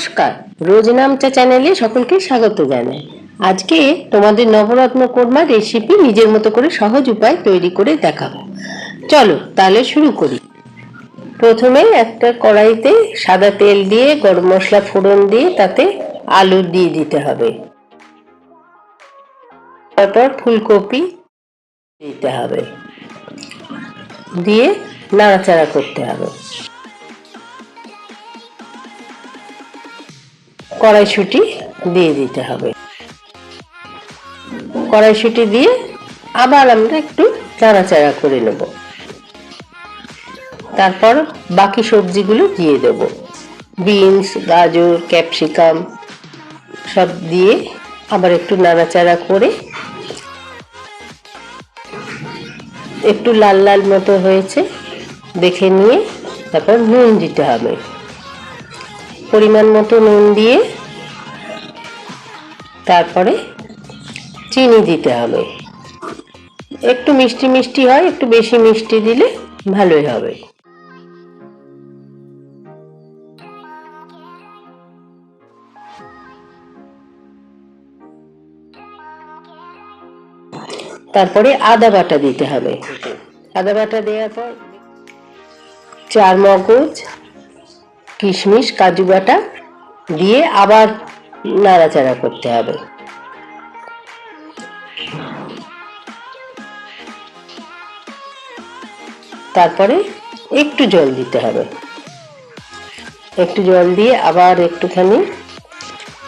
নমস্কার, রোজ নামচা চ্যানেলে সকলকে স্বাগত জানাই। আজকে তোমাদের নবরত্ন কোরমা রেসিপি নিজের মতো করে সহজ উপায় তৈরি করে দেখাবো। চলো তাহলে শুরু করি। প্রথমে একটা কড়াইতে সাদা তেল দিয়ে গরম মশলা ফোড়ন দিয়ে তাতে আলু দিয়ে দিতে হবে। তারপর ফুলকপি দিতে হবে, দিয়ে নাড়াচাড়া করতে হবে। কড়াইশুঁটি দিয়ে দিতে হবে। কড়াইশুঁটি দিয়ে আবার আমরা একটু নাড়াচাড়া করে নেব। তারপর বাকি সবজিগুলো দিয়ে দেব, বিনস, গাজর, ক্যাপসিকাম সব দিয়ে আবার একটু নাড়াচাড়া করে একটু লাল লাল মতো হয়েছে দেখে নিয়ে তারপর নুন দিতে হবে। পরিমাণ মতো নুন দিয়ে তারপরে চিনি দিতে হবে। একটু মিষ্টি মিষ্টি হয়, একটু বেশি মিষ্টি দিলে ভালোই হবে। তারপরে আদা বাটা দিতে হবে। আদা বাটা দেওয়ার পর চার মগজ, কিশমিশ, কাজু বাটা দিয়ে আবার নাড়াচাড়া করতে হবে। তারপরে একটু জল দিতে হবে। একটু জল দিয়ে আবার একটুখানি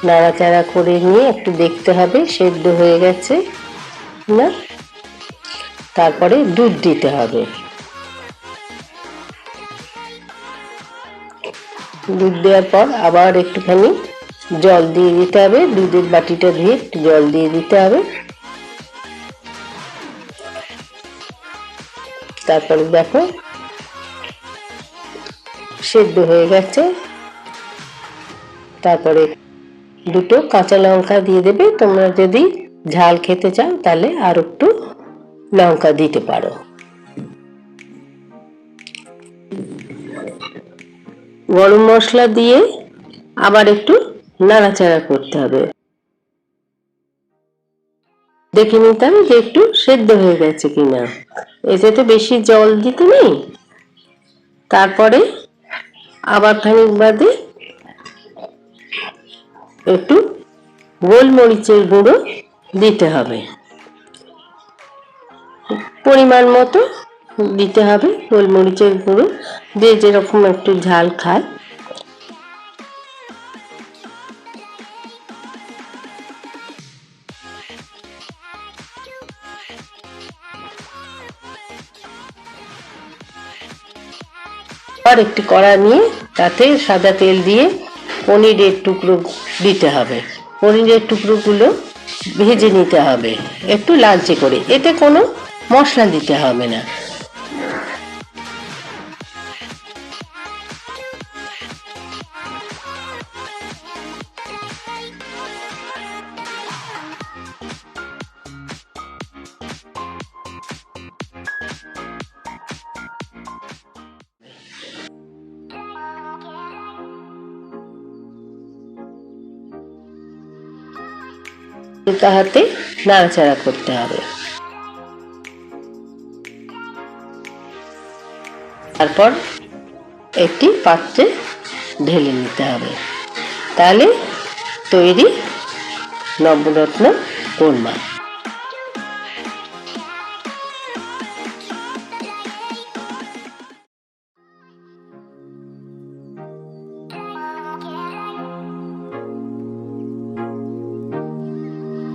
নাড়াচাড়া করে নিয়ে একটু দেখতে হবে সেদ্ধ হয়ে গেছে না। তারপরে দুধ দিতে হবে। দুধ দেওয়ার পর আবার একটুখানি জল দিয়ে দিতে হবে। দুধের বাটিটা ধুয়ে একটু জল দিয়ে দিতে হবে। তারপরে দেখো সেদ্ধ হয়ে গেছে। তারপরে দুটো কাঁচা লঙ্কা দিয়ে দেবে। তোমরা যদি ঝাল খেতে চাও তাহলে আর একটু লঙ্কা দিতে পারো। গরম মশলা দিয়ে আবার একটু নাড়াচাড়া করতে হবে। দেখে নিতে হবে যে একটু সেদ্ধ হয়ে গেছে কিনা। এতে বেশি জল দিতে নেই। তারপরে আবার খানিক বাদে একটু গোলমরিচের গুঁড়ো দিতে হবে, পরিমাণ মতো দিতে হবে। গোলমরিচের গুঁড়ো দিয়ে যেরকম একটু ঝাল খায় আর একটি কড়া নিয়ে তাতে সাদা তেল দিয়ে পনিরের টুকরো দিতে হবে। পনিরের টুকরোগুলো ভেজে নিতে হবে একটু লালচে করে। এতে কোনো মশলা দিতে হবে না। হাতে নাড়াচাড়া করতে হবে। তারপর একটি পাত্রে ঢেলে নিতে হবে। তাহলে তৈরি নবরত্ন কোরমা।